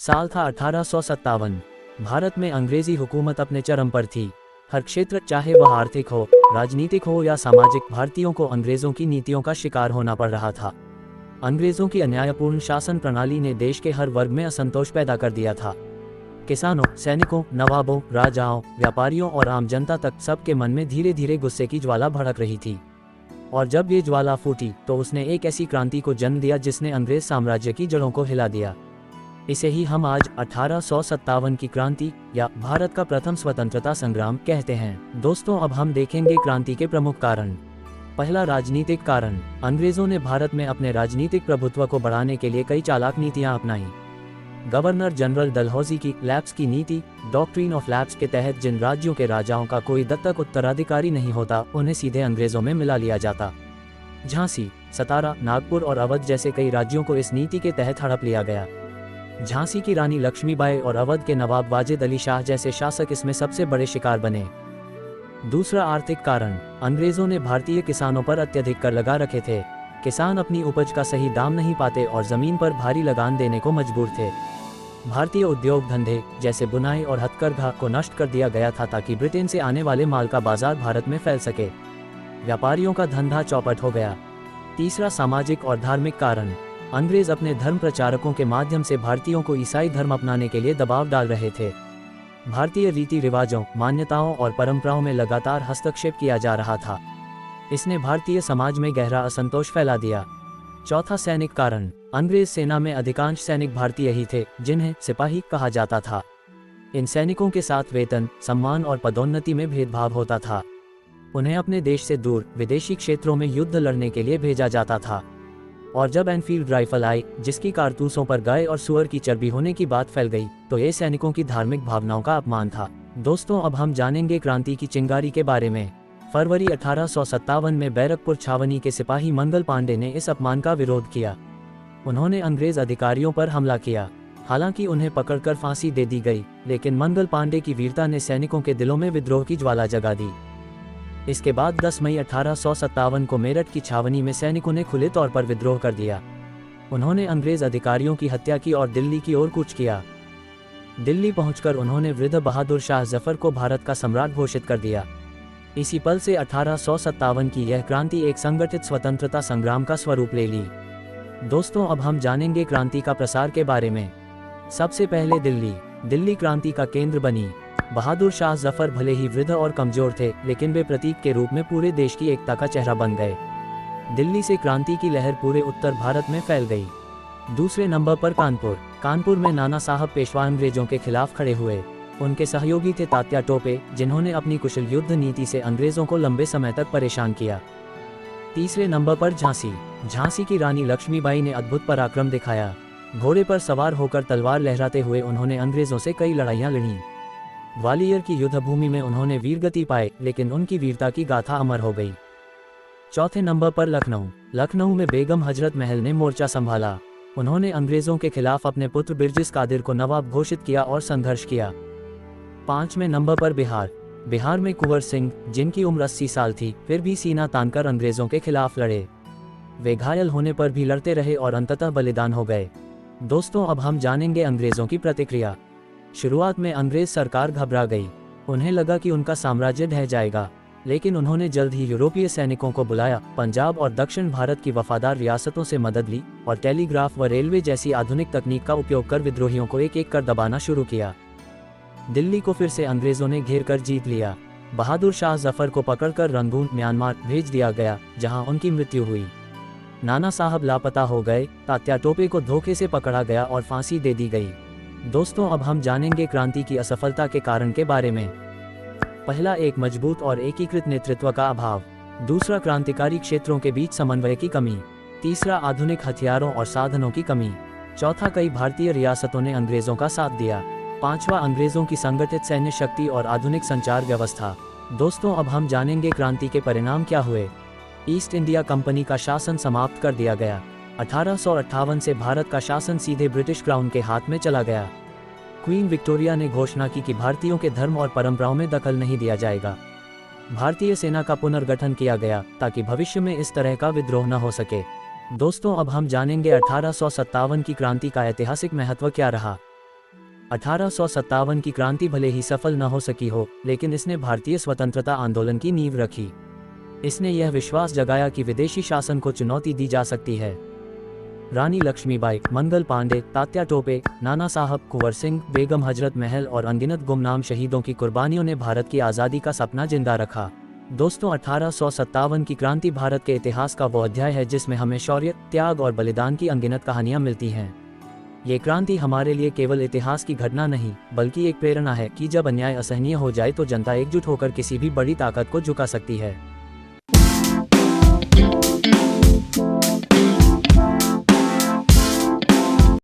साल था 1857। भारत में अंग्रेजी हुकूमत अपने चरम पर थी। हर क्षेत्र, चाहे वह आर्थिक हो, राजनीतिक हो या सामाजिक, भारतीयों को अंग्रेजों की नीतियों का शिकार होना पड़ रहा था। अंग्रेजों की अन्यायपूर्ण शासन प्रणाली ने देश के हर वर्ग में असंतोष पैदा कर दिया था। किसानों, सैनिकों, नवाबों, राजाओं, व्यापारियों और आम जनता तक सबके मन में धीरे धीरे गुस्से की ज्वाला भड़क रही थी। और जब ये ज्वाला फूटी तो उसने एक ऐसी क्रांति को जन्म दिया जिसने अंग्रेज साम्राज्य की जड़ों को हिला दिया। इसे ही हम आज 1857 की क्रांति या भारत का प्रथम स्वतंत्रता संग्राम कहते हैं। दोस्तों, अब हम देखेंगे क्रांति के प्रमुख कारण। पहला, राजनीतिक कारण। अंग्रेजों ने भारत में अपने राजनीतिक प्रभुत्व को बढ़ाने के लिए कई चालाक नीतियां अपनाई। गवर्नर जनरल डलहौजी की लैप्स की नीति, डॉक्ट्रिन ऑफ लैप्स के तहत जिन राज्यों के राजाओं का कोई दत्तक उत्तराधिकारी नहीं होता उन्हें सीधे अंग्रेजों में मिला लिया जाता। झांसी, सतारा, नागपुर और अवध जैसे कई राज्यों को इस नीति के तहत हड़प लिया गया। झांसी की रानी लक्ष्मीबाई और अवध के नवाब वाजिद अली शाह जैसे शासक इसमें सबसे बड़े शिकार बने। दूसरा, आर्थिक कारण। अंग्रेजों ने भारतीय किसानों पर अत्यधिक कर लगा रखे थे। किसान अपनी उपज का सही दाम नहीं पाते और जमीन पर भारी लगान देने को मजबूर थे। भारतीय उद्योग धंधे जैसे बुनाई और हथकरघा को नष्ट कर दिया गया था ताकि ब्रिटेन से आने वाले माल का बाजार भारत में फैल सके। व्यापारियों का धंधा चौपट हो गया। तीसरा, सामाजिक और धार्मिक कारण। अंग्रेज अपने धर्म प्रचारकों के माध्यम से भारतीयों को ईसाई धर्म अपनाने के लिए दबाव डाल रहे थे। भारतीय रीति रिवाजों, मान्यताओं और परंपराओं में लगातार हस्तक्षेप किया जा रहा था। इसने भारतीय समाज में गहरा असंतोष फैला दिया। चौथा, सैनिक कारण। अंग्रेज सेना में अधिकांश सैनिक भारतीय ही थे, जिन्हें सिपाही कहा जाता था। इन सैनिकों के साथ वेतन, सम्मान और पदोन्नति में भेदभाव होता था। उन्हें अपने देश से दूर विदेशी क्षेत्रों में युद्ध लड़ने के लिए भेजा जाता था। और जब एनफील्ड राइफल आई, जिसकी कारतूसों पर गाय और सुअर की चर्बी होने की बात फैल गई, तो ये सैनिकों की धार्मिक भावनाओं का अपमान था। दोस्तों, अब हम जानेंगे क्रांति की चिंगारी के बारे में। फरवरी 1857 में बैरकपुर छावनी के सिपाही मंगल पांडे ने इस अपमान का विरोध किया। उन्होंने अंग्रेज अधिकारियों पर हमला किया। हालांकि उन्हें पकड़कर फांसी दे दी गई, लेकिन मंगल पांडे की वीरता ने सैनिकों के दिलों में विद्रोह की ज्वाला जगा दी। इसके बाद 10 मई 1857 को मेरठ की छावनी में सैनिकों ने खुले तौर पर विद्रोह कर दिया। उन्होंने अंग्रेज अधिकारियों की हत्या की और दिल्ली की ओर कूच किया। दिल्ली पहुंचकर उन्होंने वृद्ध बहादुर शाह जफर को भारत का सम्राट घोषित कर दिया। इसी पल से 1857 की यह क्रांति एक संगठित स्वतंत्रता संग्राम का स्वरूप ले ली। दोस्तों, अब हम जानेंगे क्रांति का प्रसार के बारे में। सबसे पहले दिल्ली क्रांति का केंद्र बनी। बहादुर शाह जफर भले ही वृद्ध और कमजोर थे, लेकिन वे प्रतीक के रूप में पूरे देश की एकता का चेहरा बन गए। दिल्ली से क्रांति की लहर पूरे उत्तर भारत में फैल गई। दूसरे नंबर पर कानपुर में नाना साहब पेशवा अंग्रेजों के खिलाफ खड़े हुए। उनके सहयोगी थे तात्या टोपे, जिन्होंने अपनी कुशल युद्ध नीति से अंग्रेजों को लंबे समय तक परेशान किया। तीसरे नंबर पर झांसी की रानी लक्ष्मीबाई ने अद्भुत पराक्रम दिखाया। घोड़े पर सवार होकर तलवार लहराते हुए उन्होंने अंग्रेजों से कई लड़ाइयां लड़ी। ग्वालियर की युद्धभूमि में उन्होंने वीरगति पाए, लेकिन उनकी वीरता की गाथा अमर हो गई। चौथे नंबर पर लखनऊ में बेगम हजरत महल ने मोर्चा संभाला। उन्होंने अंग्रेजों के खिलाफ अपने पुत्र बिरजिस कादिर को नवाब घोषित किया और संघर्ष किया। 5वें नंबर पर बिहार में कुंवर सिंह, जिनकी उम्र 80 साल थी, फिर भी सीना तानकर अंग्रेजों के खिलाफ लड़े। वे घायल होने पर भी लड़ते रहे और अंततः बलिदान हो गए। दोस्तों, अब हम जानेंगे अंग्रेजों की प्रतिक्रिया। शुरुआत में अंग्रेज सरकार घबरा गई। उन्हें लगा कि उनका साम्राज्य ढह जाएगा, लेकिन उन्होंने जल्द ही यूरोपीय सैनिकों को बुलाया, पंजाब और दक्षिण भारत की वफादार रियासतों से मदद ली और टेलीग्राफ व रेलवे जैसी आधुनिक तकनीक का उपयोग कर विद्रोहियों को एक एक कर दबाना शुरू किया। दिल्ली को फिर से अंग्रेजों ने घेर कर जीत लिया। बहादुर शाह जफर को पकड़कर रंगून, म्यांमार भेज दिया गया, जहां उनकी मृत्यु हुई। नाना साहब लापता हो गए। तात्या टोपे को धोखे से पकड़ा गया और फांसी दे दी गई। दोस्तों, अब हम जानेंगे क्रांति की असफलता के कारण के बारे में। पहला, एक मजबूत और एकीकृत नेतृत्व का अभाव। दूसरा, क्रांतिकारी क्षेत्रों के बीच समन्वय की कमी। तीसरा, आधुनिक हथियारों और साधनों की कमी। चौथा, कई भारतीय रियासतों ने अंग्रेजों का साथ दिया। पांचवा, अंग्रेजों की संगठित सैन्य शक्ति और आधुनिक संचार व्यवस्था। दोस्तों, अब हम जानेंगे क्रांति के परिणाम क्या हुए। ईस्ट इंडिया कंपनी का शासन समाप्त कर दिया गया। 1858 से भारत का शासन सीधे ब्रिटिश क्राउन के हाथ में चला गया। क्वीन विक्टोरिया ने घोषणा की कि भारतीयों के धर्म और परंपराओं में दखल नहीं दिया जाएगा। भारतीय सेना का पुनर्गठन किया गया ताकि भविष्य में इस तरह का विद्रोह न हो सके। दोस्तों, अब हम जानेंगे 1857 की क्रांति का ऐतिहासिक महत्व क्या रहा। 1857 की क्रांति भले ही सफल न हो सकी हो, लेकिन इसने भारतीय स्वतंत्रता आंदोलन की नींव रखी। इसने यह विश्वास जगाया कि विदेशी शासन को चुनौती दी जा सकती है। रानी लक्ष्मीबाई, मंगल पांडे, तात्या टोपे, नाना साहब, कुंवर सिंह, बेगम हजरत महल और अनगिनत गुमनाम शहीदों की कुर्बानियों ने भारत की आज़ादी का सपना जिंदा रखा। दोस्तों, 1857 की क्रांति भारत के इतिहास का वो अध्याय है जिसमें हमें शौर्य, त्याग और बलिदान की अनगिनत कहानियां मिलती हैं। ये क्रांति हमारे लिए केवल इतिहास की घटना नहीं, बल्कि एक प्रेरणा है कि जब अन्याय असहनीय हो जाए तो जनता एकजुट होकर किसी भी बड़ी ताकत को झुका सकती है।